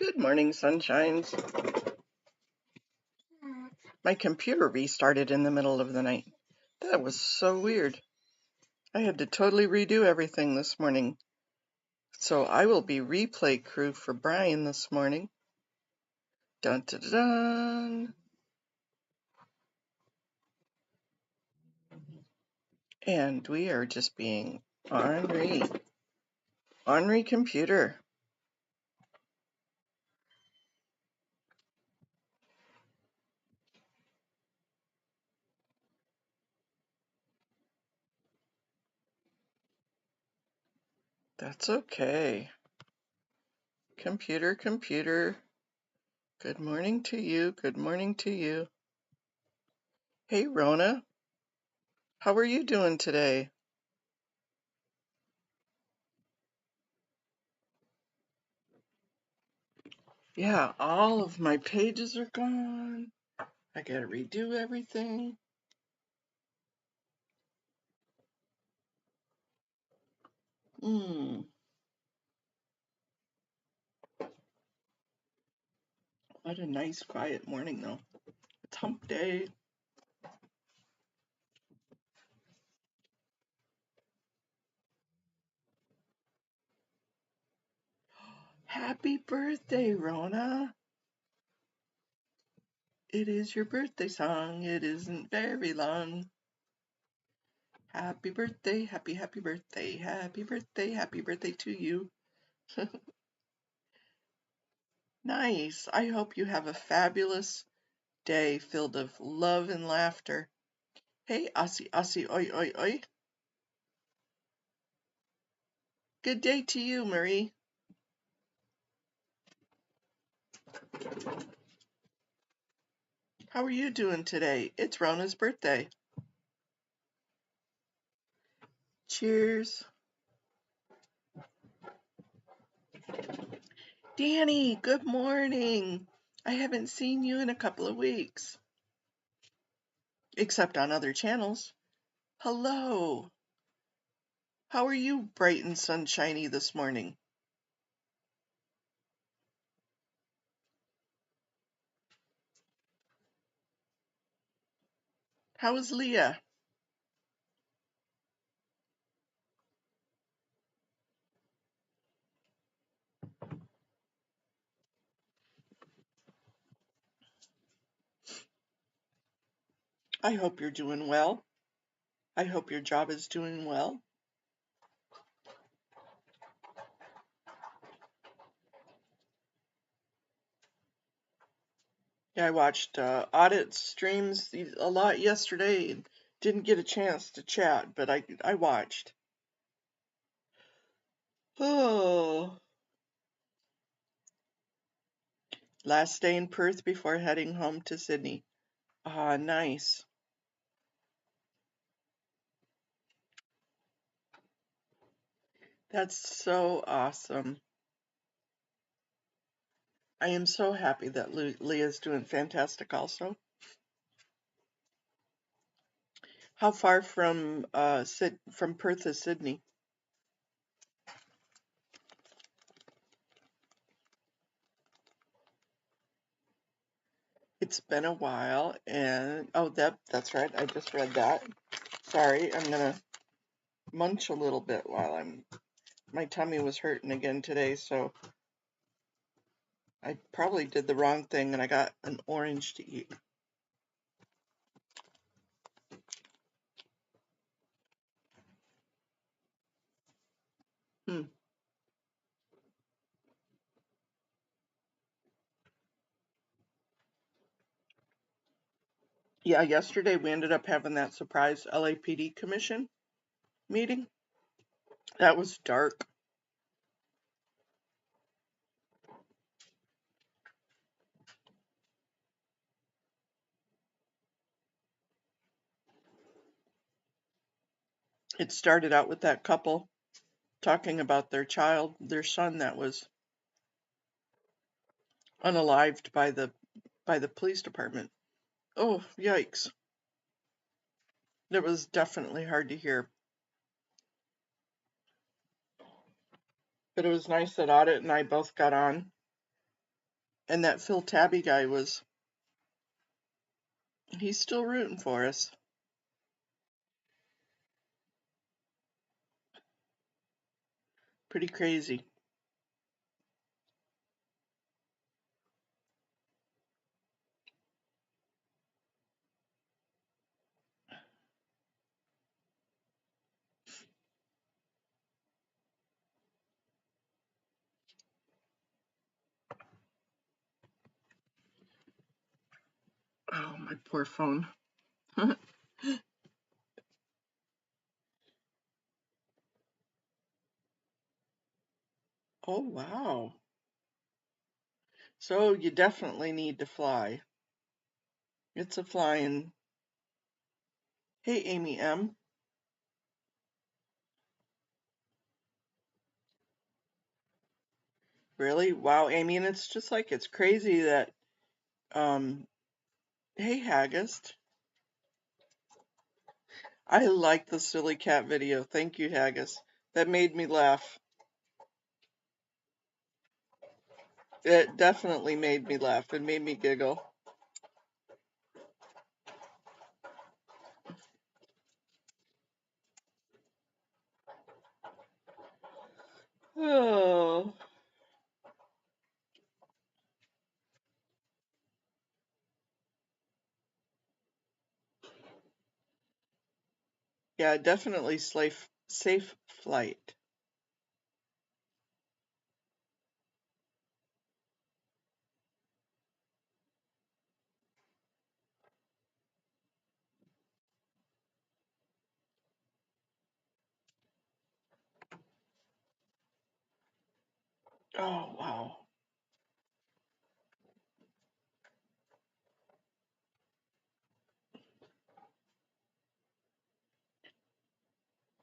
Good morning, sunshines. My computer restarted in the middle of the night. That was so weird. I had to totally redo everything this morning. So I will be replay crew for Brian this morning. Dun dun dun dun. And we are just being ornery. Ornery computer. That's okay. Computer, computer. Good morning to you. Good morning to you. Hey, Rona. How are you doing today? Yeah, all of my pages are gone. I gotta redo everything. What a nice quiet morning though. It's hump day. Happy birthday, Rona. It is your birthday song. It isn't very long. Happy birthday, happy birthday, happy birthday to you. Nice. I hope you have a fabulous day filled of love and laughter. Hey, Aussie, Aussie, oi, oi, oi. Good day to you, Marie. How are you doing today? It's Rona's birthday. Cheers. Danny, good morning. I haven't seen you in a couple of weeks, except on other channels. Hello. How are you bright and sunshiny this morning? How is Leah? I hope you're doing well. I hope your job is doing well. Yeah, I watched audit streams a lot yesterday and didn't get a chance to chat, but I watched. Oh, last day in Perth before heading home to Sydney. Ah, nice. That's so awesome. I am so happy that Leah's doing fantastic also. How far from from Perth is Sydney? It's been a while, and oh, that's right. I just read that. Sorry, I'm gonna munch a little bit while my tummy was hurting again today, so I probably did the wrong thing and I got an orange to eat. Hmm. Yeah, yesterday we ended up having that surprise LAPD commission meeting. That was dark. It started out with that couple talking about their son that was unalived by the police department. Oh, yikes. It was definitely hard to hear. But it was nice that Audit and I both got on And that Phil Tabby guy he's still rooting for us. Pretty crazy. Oh, my poor phone. Oh, wow. So you definitely need to fly. It's a flying. Hey, Amy M. Really? Wow, Amy, and it's just like it's crazy that um hey Haggis. I like the silly cat video. Thank you, Haggis. That made me laugh. It definitely made me laugh. It made me giggle. Oh, yeah, definitely safe flight. Oh, wow.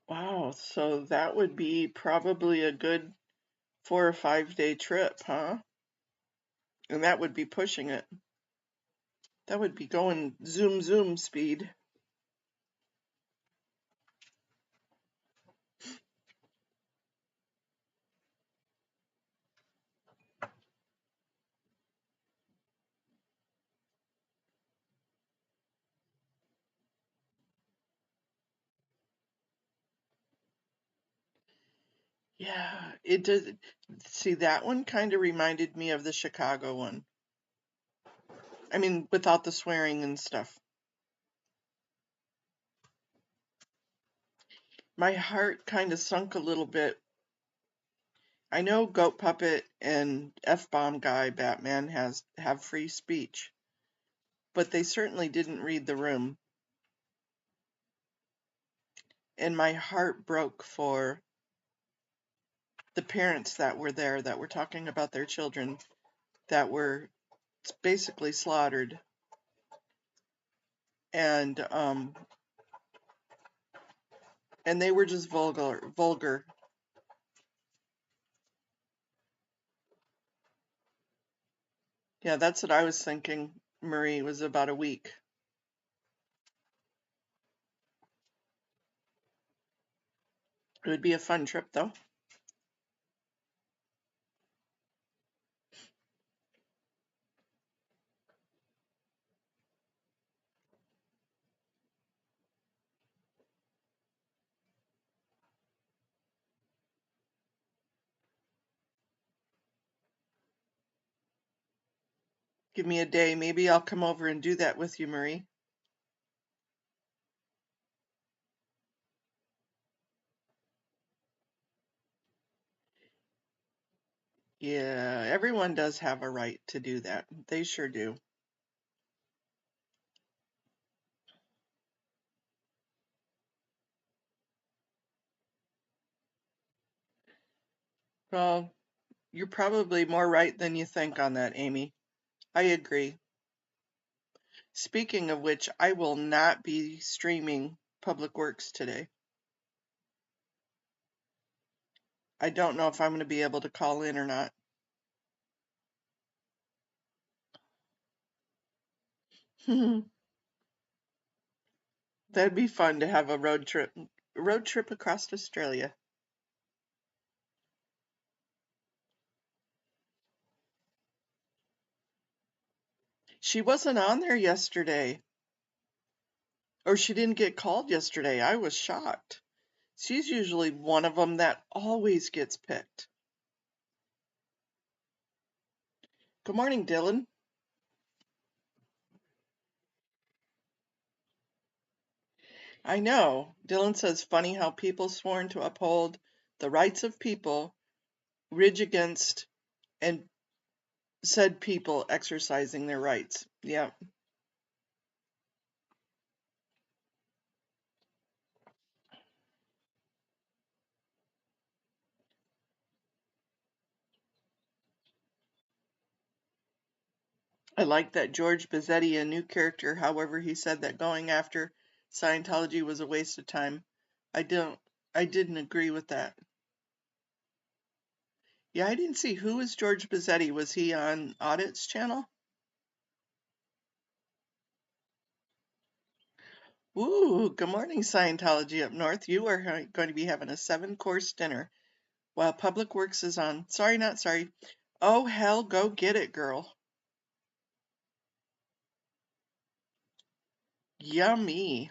Wow, so that would be probably a good 4 or 5 day trip, huh? And that would be pushing it. That would be going zoom zoom speed. Yeah, it does. See, that one kind of reminded me of the Chicago one. I mean, without the swearing and stuff. My heart kind of sunk a little bit. I know Goat Puppet and F-Bomb Guy Batman have free speech, but they certainly didn't read the room. And my heart broke for the parents that were there that were talking about their children that were basically slaughtered. And and they were just vulgar. Yeah, that's what I was thinking, Marie, was about a week. It would be a fun trip, though. Give me a day. Maybe I'll come over and do that with you, Marie. Yeah, everyone does have a right to do that. They sure do. Well, you're probably more right than you think on that, Amy. I agree. Speaking of which, I will not be streaming Public Works today. I don't know if I'm going to be able to call in or not. That'd be fun to have a road trip across Australia. She wasn't on there yesterday, or she didn't get called yesterday. I was shocked. She's usually one of them that always gets picked. Good morning, Dylan. I know. Dylan says, funny how people sworn to uphold the rights of people ridge against and said people exercising their rights. Yeah. I like that George Bazzetti, a new character. However, he said that going after Scientology was a waste of time. I don't, I didn't agree with that. Yeah, I didn't see who was George Bazzetti. Was he on Audit's channel? Ooh, good morning, Scientology up north. You are going to be having a 7-course dinner while Public Works is on. Sorry, not sorry. Oh, hell, go get it, girl. Yummy.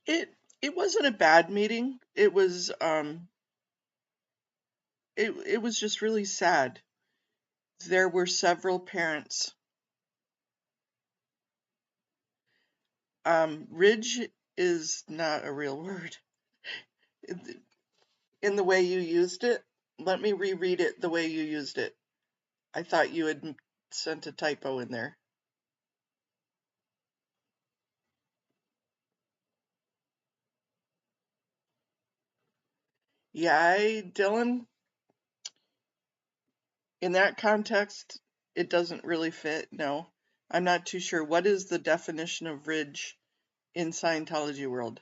It it wasn't a bad meeting. It was just really sad. There were several parents. Ridge is not a real word. In the way you used it, let me reread it the way you used it. I thought you had sent a typo in there. Yeah, Dylan, in that context, it doesn't really fit. No, I'm not too sure. What is the definition of ridge in Scientology world?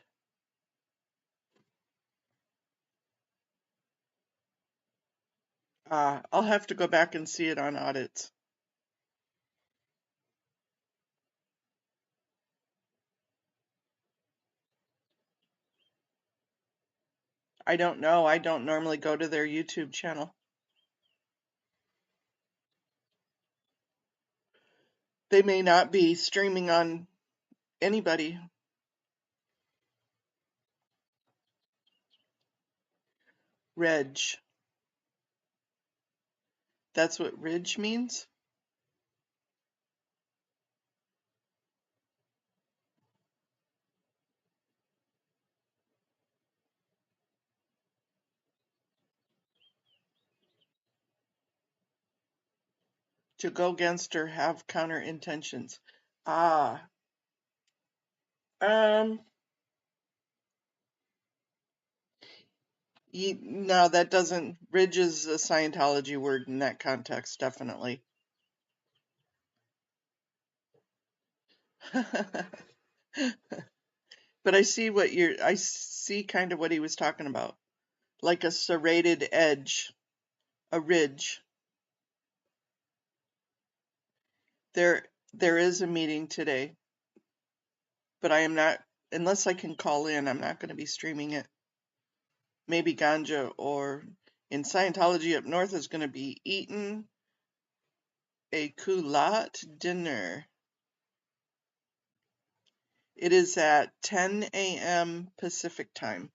I'll have to go back and see it on audits. I don't know. I don't normally go to their YouTube channel. They may not be streaming on anybody. Reg. That's what ridge means? To go against or have counter intentions. Ah. Um, no, that doesn't. Ridge is a Scientology word in that context, definitely. But I see kind of what he was talking about. Like a serrated edge, a ridge. There is a meeting today, but I am not, unless I can call in, I'm not going to be streaming it. Maybe Ganja or in Scientology up north is going to be eating a culotte dinner. It is at 10 a.m. Pacific time.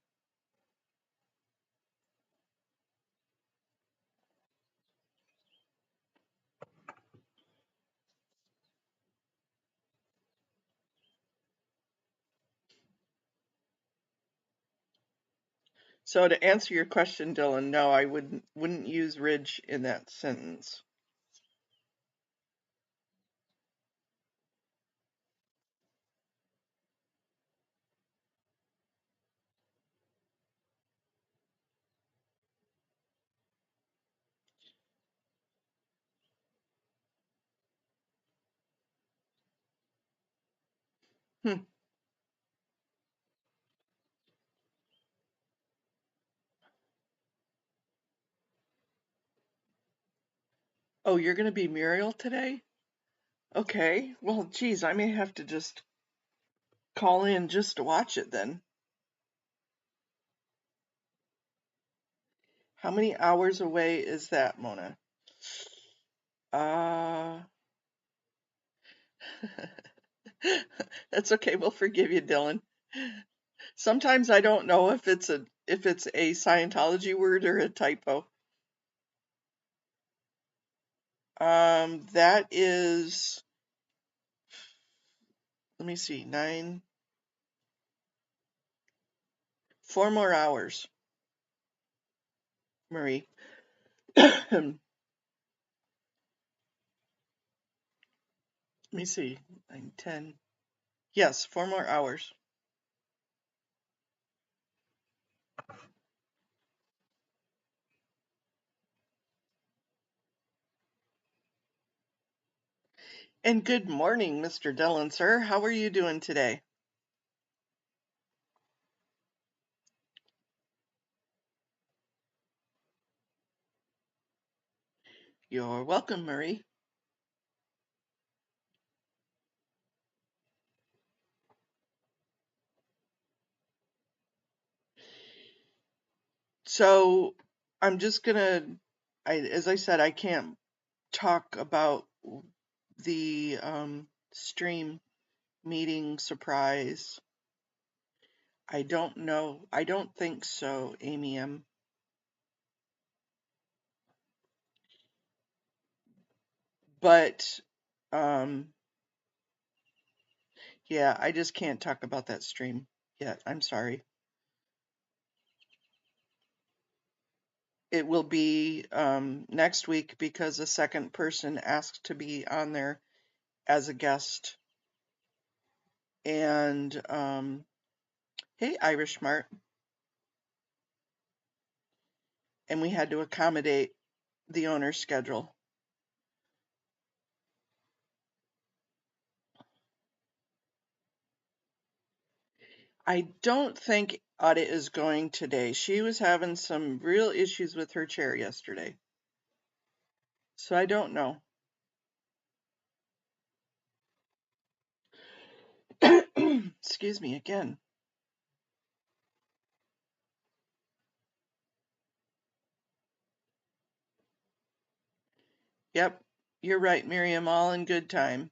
So to answer your question, Dylan, no, I wouldn't use ridge in that sentence. Hmm. Oh, you're going to be Muriel today? Okay. Well, geez, I may have to just call in just to watch it then. How many hours away is that, Mona? Uh, that's okay. We'll forgive you, Dylan. Sometimes I don't know if it's a Scientology word or a typo. That is, let me see, 4 more hours, Marie. Let me see, 9, 10. Yes, 4 more hours. And good morning, Mr. Dillon, sir. How are you doing today? You're welcome, Marie. So I'm just gonna, as I said, I can't talk about the stream meeting surprise. I don't know. I don't think so, Amy M. But um, yeah, I just can't talk about that stream yet. I'm sorry. It will be next week because a second person asked to be on there as a guest. And hey, Irish Mart. And we had to accommodate the owner's schedule. I don't think Audit is going today. She was having some real issues with her chair yesterday. So I don't know. Excuse me again. Yep, you're right, Miriam, all in good time.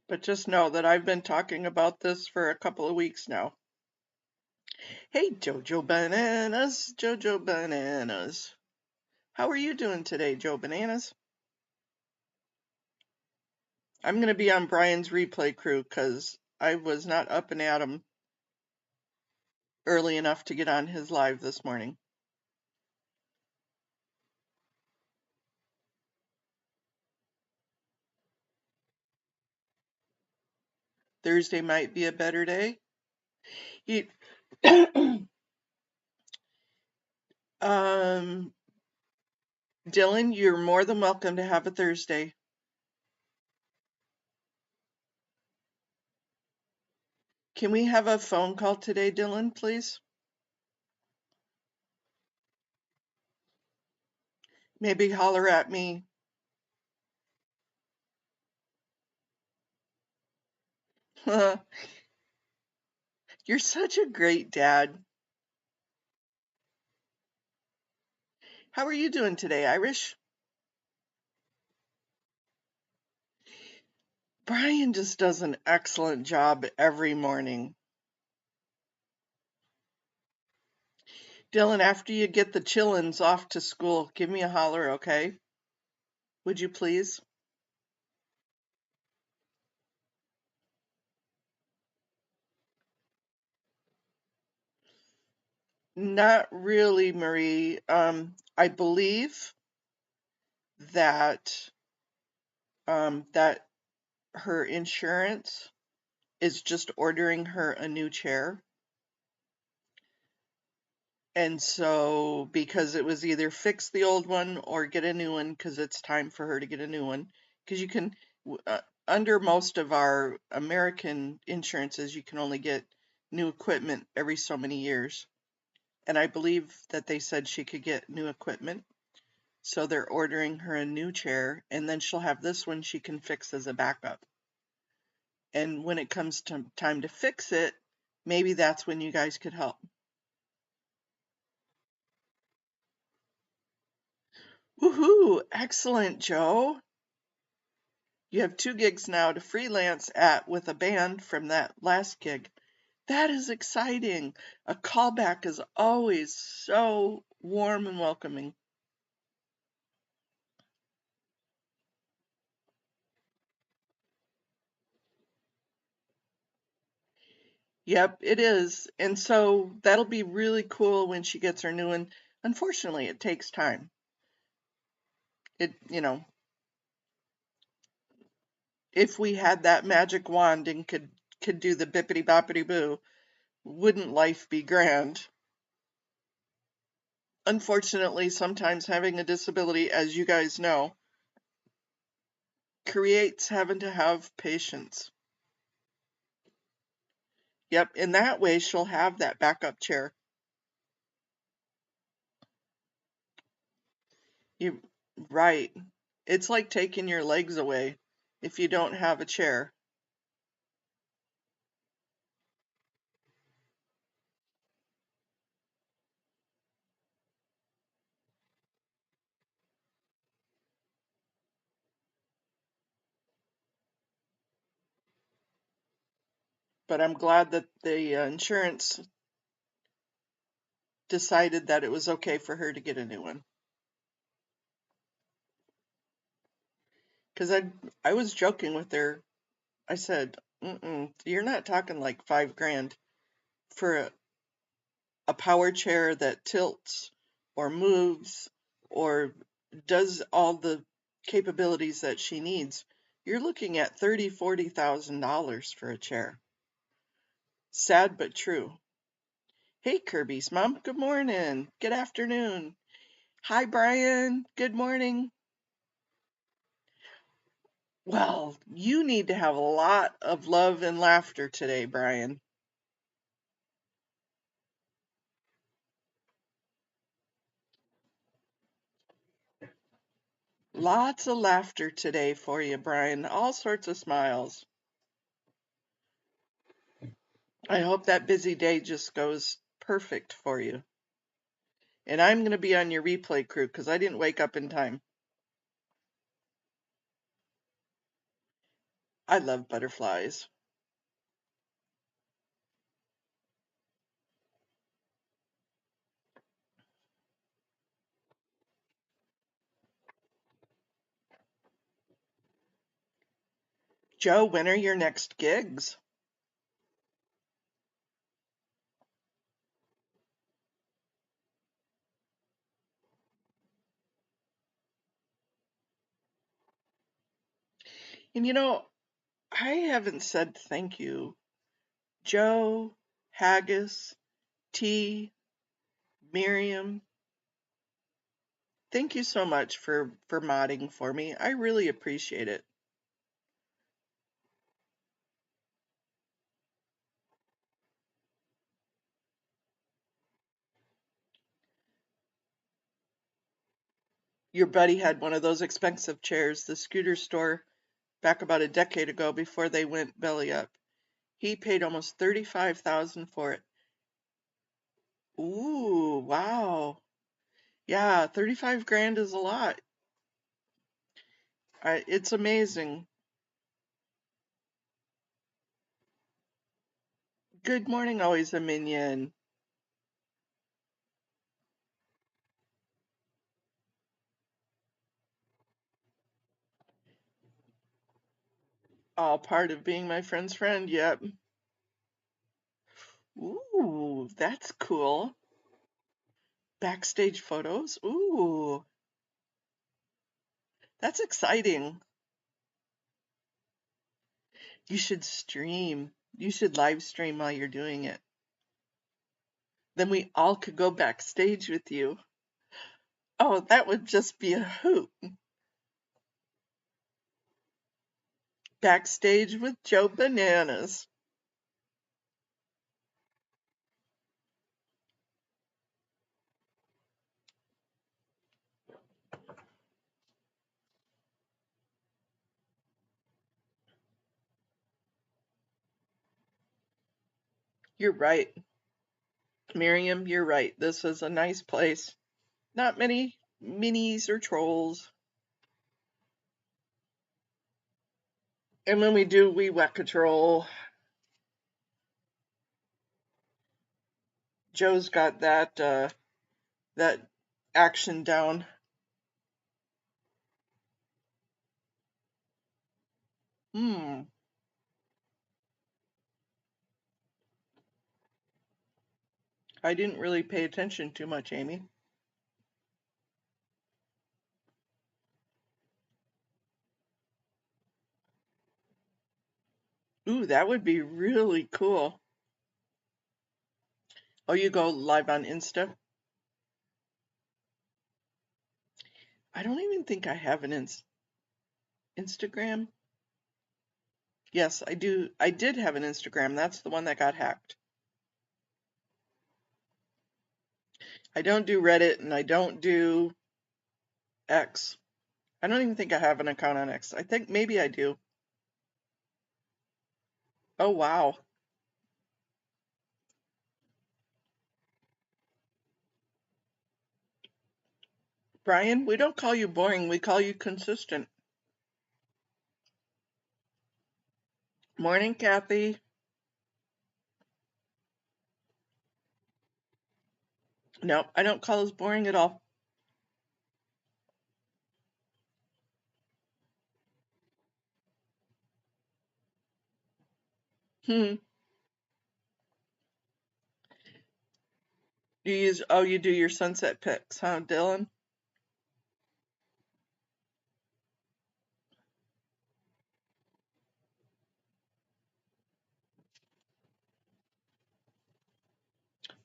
But just know that I've been talking about this for a couple of weeks now. Hey, Jojo Bananas, Jojo Bananas. How are you doing today, Joe Bananas? I'm going to be on Brian's replay crew because I was not up and at him early enough to get on his live this morning. Thursday might be a better day. You, Dylan, you're more than welcome to have a Thursday. Can we have a phone call today, Dylan, please? Maybe holler at me. You're such a great dad. How are you doing today, Irish? Brian just does an excellent job every morning. Dylan, after you get the chillins off to school, give me a holler, okay? Would you please? Not really, Marie. I believe that that her insurance is just ordering her a new chair. And so, because it was either fix the old one or get a new one, because it's time for her to get a new one. Because you can, under most of our American insurances, you can only get new equipment every so many years. And I believe that they said she could get new equipment. So they're ordering her a new chair, and then she'll have this one she can fix as a backup. And when it comes to time to fix it, maybe that's when you guys could help. Woohoo! Excellent, Joe. You have 2 gigs now to freelance at with a band from that last gig. That is exciting. A callback is always so warm and welcoming. Yep, it is. And so that'll be really cool when she gets her new one. Unfortunately, it takes time. If we had that magic wand and could do the bippity boppity boo, wouldn't life be grand? Unfortunately, sometimes having a disability, as you guys know, creates having to have patience. Yep, in that way, she'll have that backup chair. You, right. It's like taking your legs away if you don't have a chair. But I'm glad that the insurance decided that it was okay for her to get a new one. Because I was joking with her. I said, you're not talking like $5,000 for a power chair that tilts or moves or does all the capabilities that she needs. You're looking at $30,000-$40,000 for a chair. Sad but true. Hey, Kirby's mom. Good morning. Good afternoon. Hi, Brian. Good morning. Well, you need to have a lot of love and laughter today, Brian. Lots of laughter today for you, Brian. All sorts of smiles. I hope that busy day just goes perfect for you. And I'm going to be on your replay crew because I didn't wake up in time. I love butterflies. Joe, when are your next gigs? And I haven't said thank you. Joe, Haggis, T, Miriam, thank you so much for modding for me. I really appreciate it. Your buddy had one of those expensive chairs, the scooter store, back about a decade ago before they went belly up. He paid almost 35,000 for it. Ooh, wow. Yeah, 35 grand is a lot. It's amazing. Good morning, always a minion. All part of being my friend's friend, yep. Ooh, that's cool. Backstage photos. Ooh, that's exciting. You should stream. You should live stream while you're doing it. Then we all could go backstage with you. Oh, that would just be a hoot. Backstage with Joe Bananas. You're right. Miriam, you're right. This is a nice place. Not many minis or trolls. And when we do, we whack a troll. Joe's got that action down. Hmm. I didn't really pay attention too much, Amy. Ooh, that would be really cool. Oh, you go live on Insta? I don't even think I have an Instagram. Yes, I do. I did have an Instagram. That's the one that got hacked. I don't do Reddit and I don't do X. I don't even think I have an account on X. I think maybe I do. Oh, wow. Brian, we don't call you boring. We call you consistent. Morning, Kathy. No, I don't call us boring at all. Hmm. You do your sunset pics, huh, Dylan?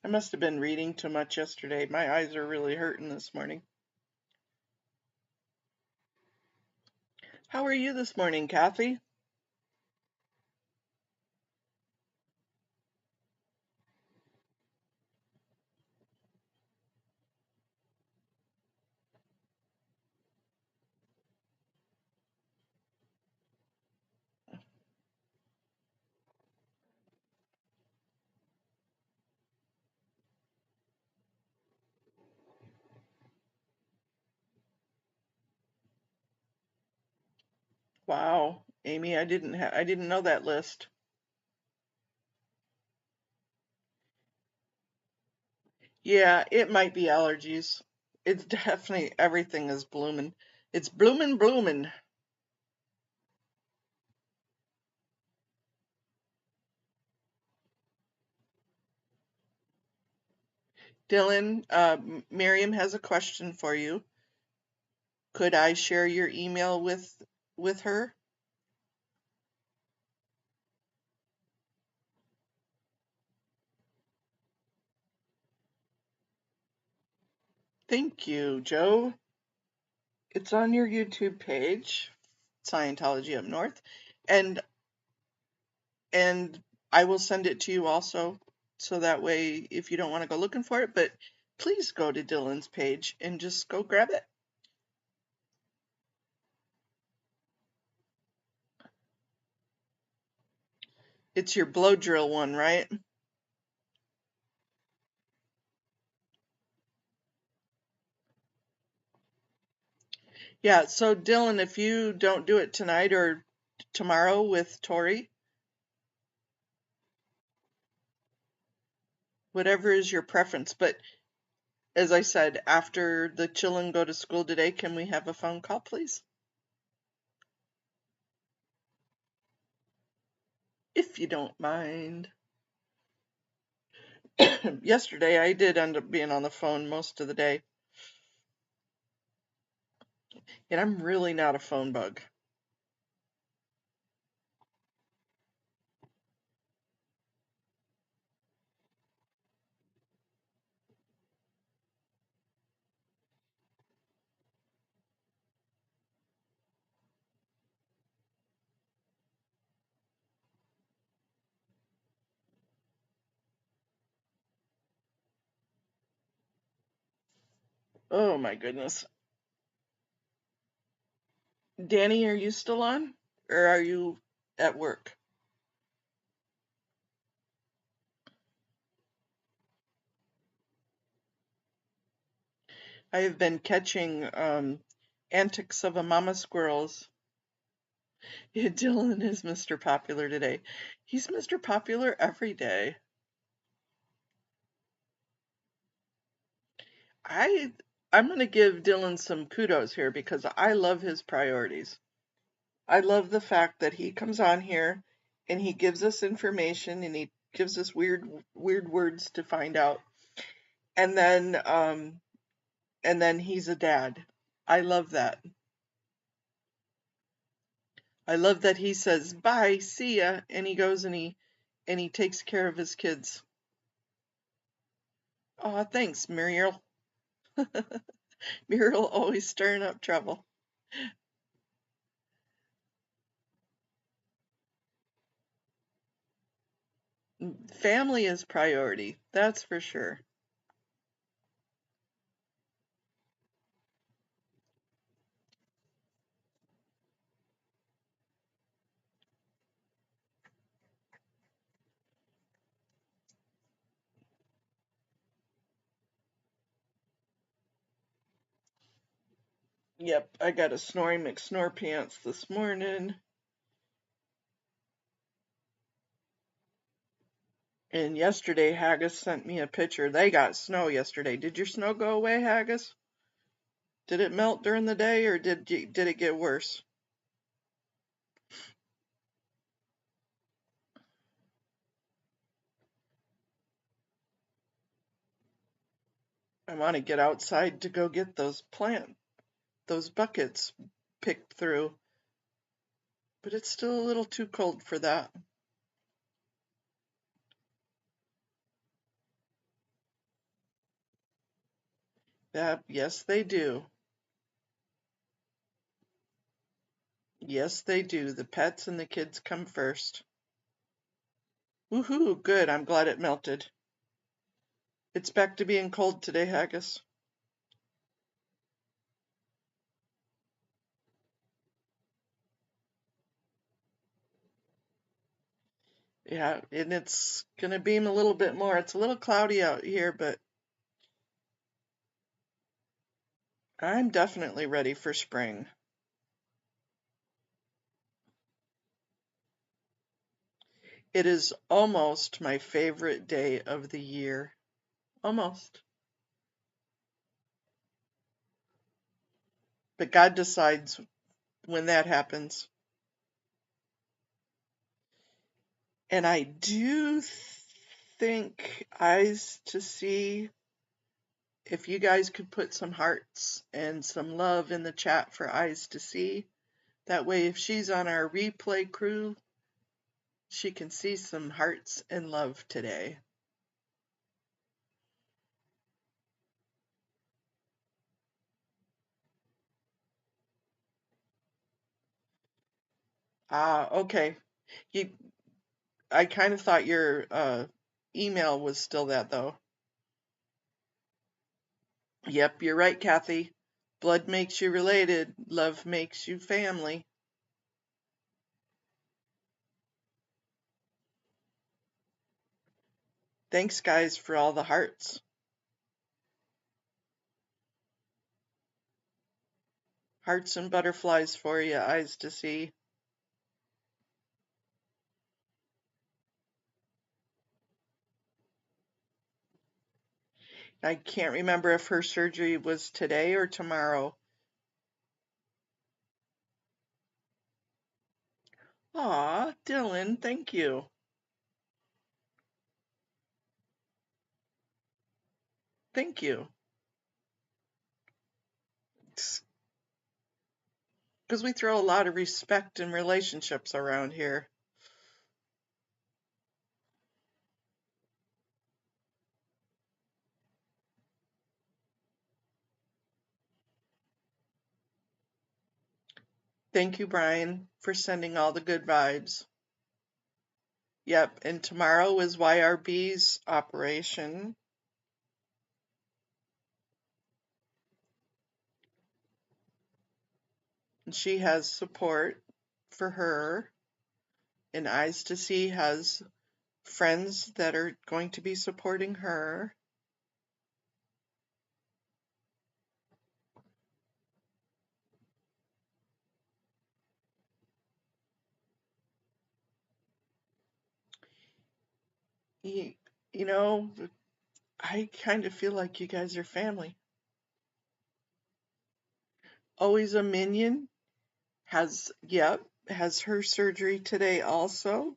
I must have been reading too much yesterday. My eyes are really hurting this morning. How are you this morning, Kathy? Wow, Amy, I didn't know that list. Yeah, it might be allergies. It's definitely everything is blooming. It's blooming, blooming. Dylan, Miriam has a question for you. Could I share your email with her? Thank you, Joe. It's on your YouTube page, Scientology Up North, and and I will send it to you also, so that way if you don't want to go looking for it, but please go to Dylan's page and just go grab it. It's your blow drill one, right? Yeah, so Dylan, if you don't do it tonight or tomorrow with Tori, whatever is your preference, but as I said, after the children go to school today, can we have a phone call, please? If you don't mind. Yesterday, I did end up being on the phone most of the day, and I'm really not a phone bug. Oh my goodness. Danny, are you still on? Or are you at work? I have been catching antics of a mama squirrels. Yeah, Dylan is Mr. Popular today. He's Mr. Popular every day. I I'm gonna give Dylan some kudos here because I love his priorities. I love the fact that he comes on here and he gives us information and he gives us weird words to find out. And then he's a dad. I love that. I love that he says bye, see ya, and he goes and he takes care of his kids. Aw, thanks, Muriel. Muriel always stirring up trouble. Family is priority, that's for sure. Yep, I got a Snoring McSnore pants this morning. And yesterday, Haggis sent me a picture. They got snow yesterday. Did your snow go away, Haggis? Did it melt during the day, or did it get worse? I want to get outside to go get those buckets picked through, but it's still a little too cold for that. Yes, they do. Yes, they do. The pets and the kids come first. Woohoo, good. I'm glad it melted. It's back to being cold today, Haggis. Yeah, and it's gonna beam a little bit more. It's a little cloudy out here, but I'm definitely ready for spring. It is almost my favorite day of the year. Almost. But God decides when that happens. And I do think Eyes to See, if you guys could put some hearts and some love in the chat for Eyes to See. That way, if she's on our replay crew, she can see some hearts and love today. Ah, okay. You, I kind of thought your email was still that, though. Yep, you're right, Kathy. Blood makes you related. Love makes you family. Thanks, guys, for all the hearts. Hearts and butterflies for you, Eyes to See. I can't remember if her surgery was today or tomorrow. Aw, Dylan, thank you. Thank you. Because we throw a lot of respect and relationships around here. Thank you, Brian, for sending all the good vibes. Yep, and tomorrow is YRB's operation. And she has support for her. And Eyes to See has friends that are going to be supporting her. You, you know, I kind of feel like you guys are family. Always a minion has her surgery today also.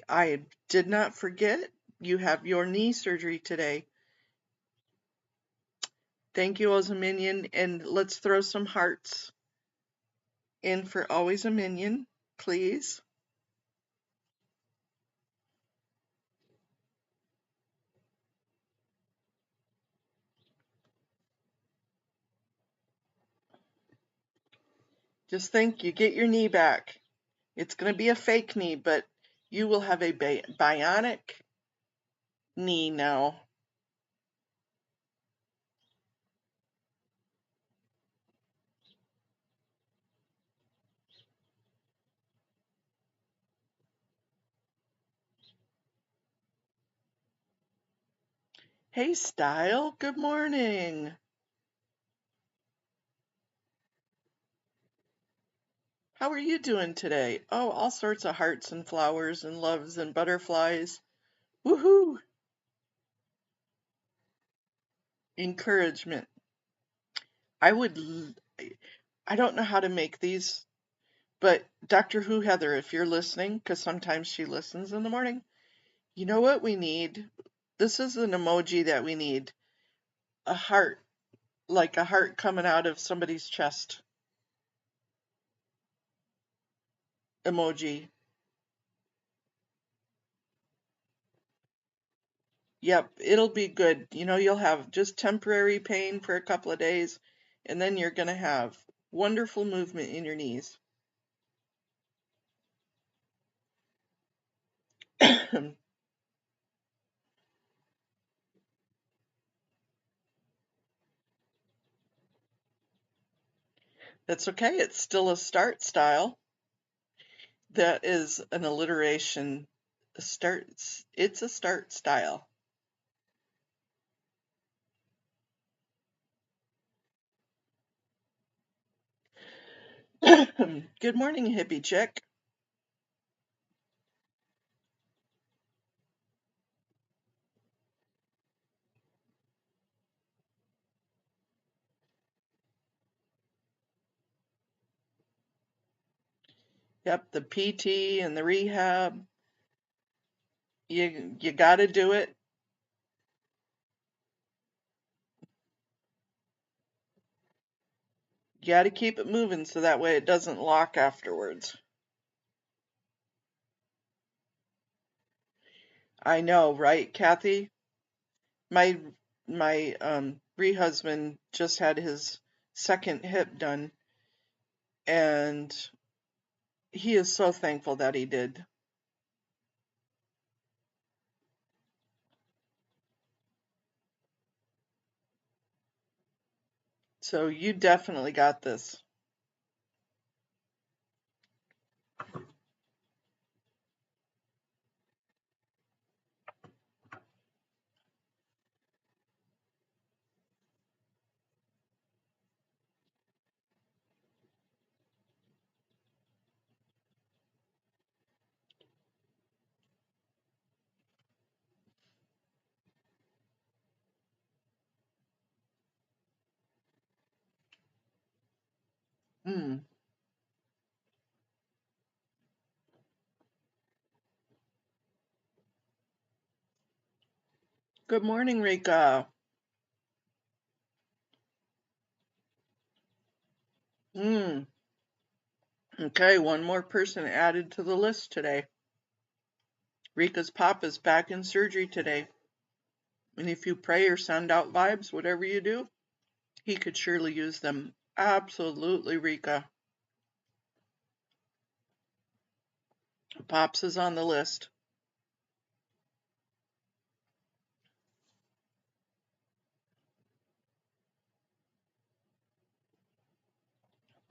I did not forget you have your knee surgery today. Thank you, Always a Minion, and let's throw some hearts in for Always a Minion, please. Just think, you get your knee back. It's going to be a fake knee, but you will have a bionic knee now. Hey, Style, good morning. How are you doing today? Oh, all sorts of hearts and flowers and loves and butterflies. Woohoo! Encouragement. I would, I don't know how to make these, but Doctor Who Heather, if you're listening, because sometimes she listens in the morning, you know what we need? This is an emoji that we need. A heart, like a heart coming out of somebody's chest emoji. Yep, it'll be good. You'll have just temporary pain for a couple of days, and then you're going to have wonderful movement in your knees. That's okay. It's still a start style. That is an alliteration. It's a start style. Good morning, hippie chick. Yep, the PT and the rehab. You got to do it. You got to keep it moving so that way it doesn't lock afterwards. I know, right, Kathy? My my re-husband just had his second hip done, and he is so thankful that he did. So you definitely got this. Mm. Good morning, Rika. Mm. Okay, one more person added to the list today. Rika's pop is back in surgery today. And if you pray or send out vibes, whatever you do, he could surely use them. Absolutely, Rika. Pops is on the list.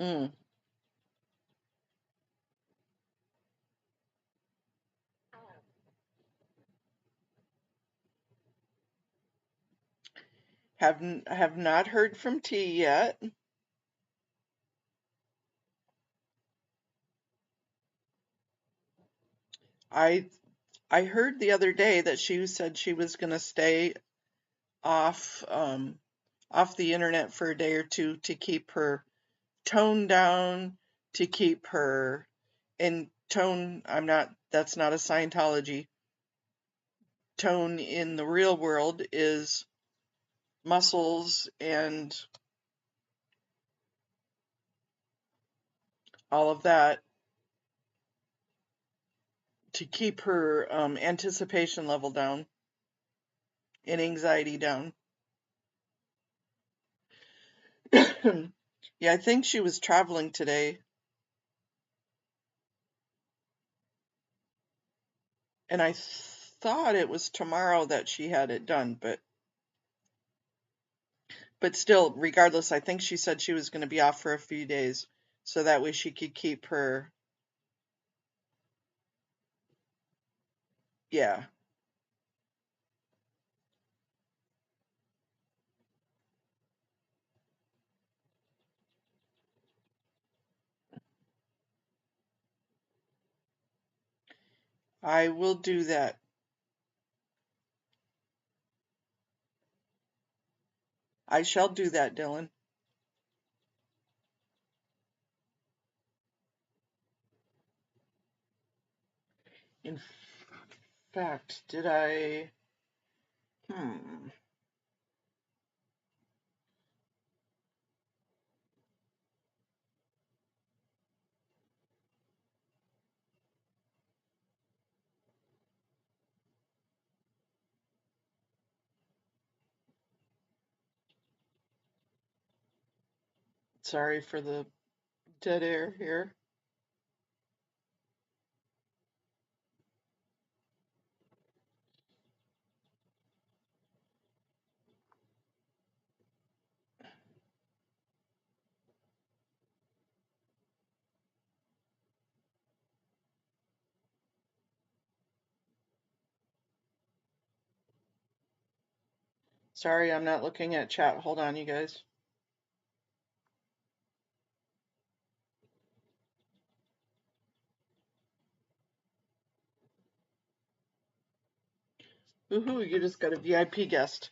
Mm. Have not heard from T yet. I I heard the other day that she said she was going to stay off off the internet for a day or two to keep her tone down, to keep her in tone. That's not a Scientology. Tone in the real world is muscles and all of that, to keep her anticipation level down and anxiety down. Yeah, I think she was traveling today, and I thought it was tomorrow that she had it done, but still, regardless, I think she said she was going to be off for a few days so that way she could keep her, yeah. I will do that. I shall do that, Dylan. In fact, did I? Hmm. Sorry for the dead air here. Sorry, I'm not looking at chat. Hold on, you guys. Woohoo, you just got a VIP guest.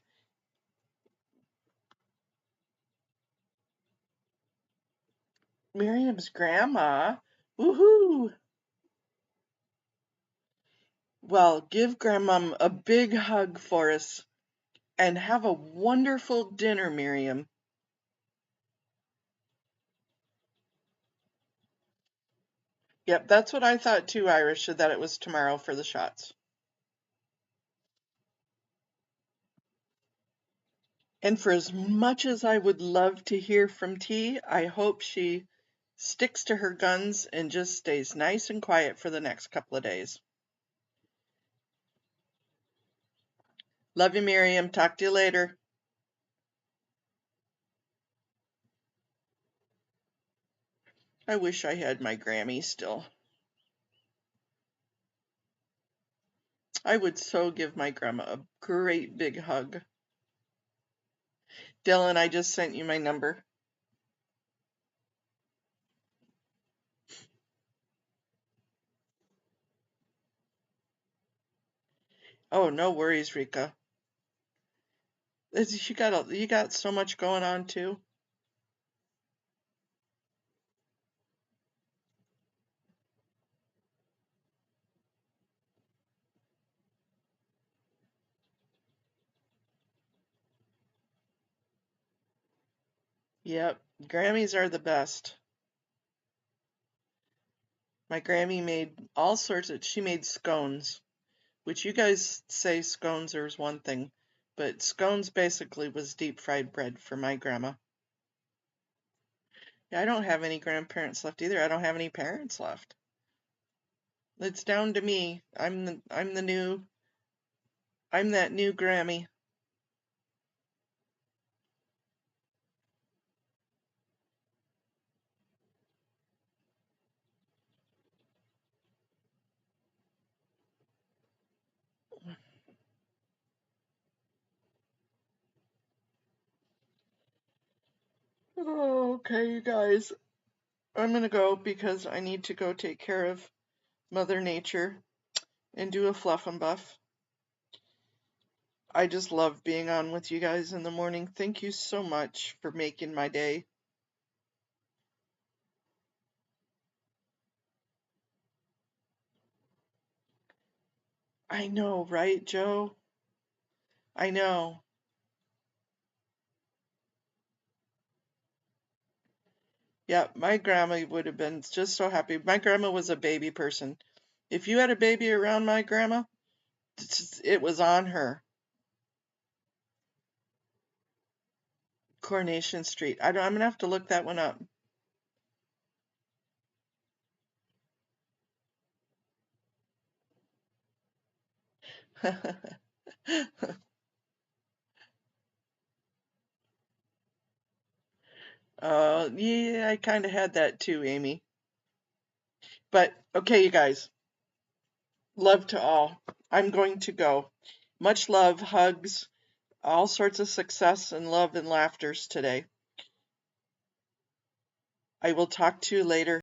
Miriam's grandma. Woohoo! Well, give Grandmom a big hug for us and have a wonderful dinner, Miriam. Yep, that's what I thought too, Irish, that it was tomorrow for the shots. And for as much as I would love to hear from T, I hope she sticks to her guns and just stays nice and quiet for the next couple of days. Love you, Miriam. Talk to you later. I wish I had my Grammy still. I would so give my grandma a great big hug. Dylan, I just sent you my number. Oh, no worries, Rika. You got so much going on too. Yep, Grammys are the best. My Grammy made all sorts of, she made scones, which you guys say scones are one thing, but scones basically was deep fried bread for my grandma. Yeah, I don't have any grandparents left either. I don't have any parents left. It's down to me. I'm that new Grammy. Oh, okay, you guys. I'm gonna go because I need to go take care of Mother Nature. and do a fluff and buff. I just love being on with you guys in the morning. Thank you so much for making my day. I know, right, Joe? I know. Yeah, my grandma would have been just so happy. My grandma was a baby person. If you had a baby around my grandma, it was on her. Coronation Street. I'm gonna have to look that one up. Yeah, I kind of had that too, Amy. But okay, you guys, love to all. I'm going to go. Much love, hugs, all sorts of success and love and laughters today. I will talk to you later.